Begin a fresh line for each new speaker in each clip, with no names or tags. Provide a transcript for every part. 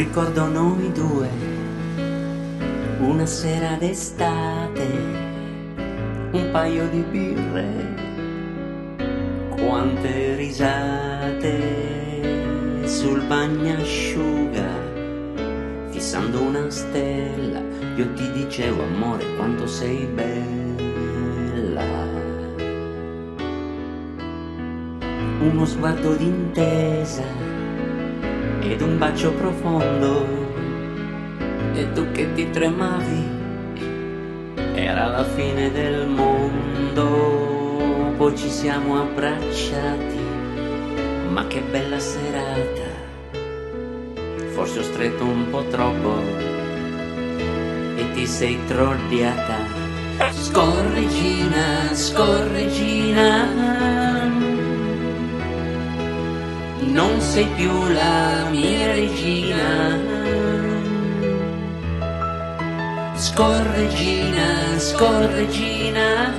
Ricordo noi due, una sera d'estate, un paio di birre, quante risate sul bagnasciuga, fissando una stella, io ti dicevo amore quanto sei bella. Uno sguardo d'intesa ed un bacio profondo, e tu che ti tremavi, era la fine del mondo. Poi ci siamo abbracciati, ma che bella serata, forse ho stretto un po' troppo e ti sei trogliata. Scorreggina, scorreggina, non sei più la mia regina. Scorreggina, scorreggina,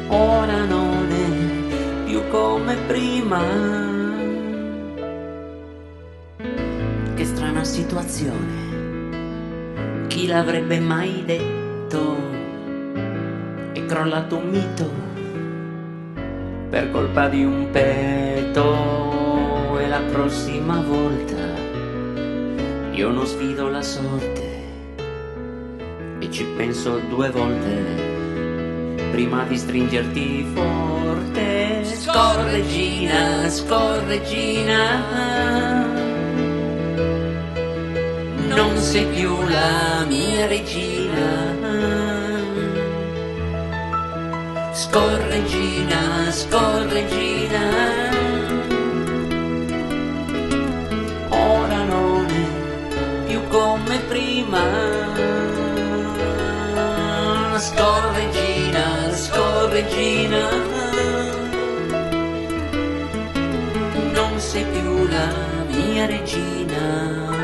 ora non è più come prima. Che strana situazione, chi l'avrebbe mai detto? È crollato un mito per colpa di un petto, e la prossima volta io non sfido la sorte e ci penso due volte prima di stringerti forte. Scorreggina, scorreggina, non sei più la mia regina. Scorreggina, scorreggina, ora non è più come prima. Scorreggina, scorreggina, non sei più la mia regina.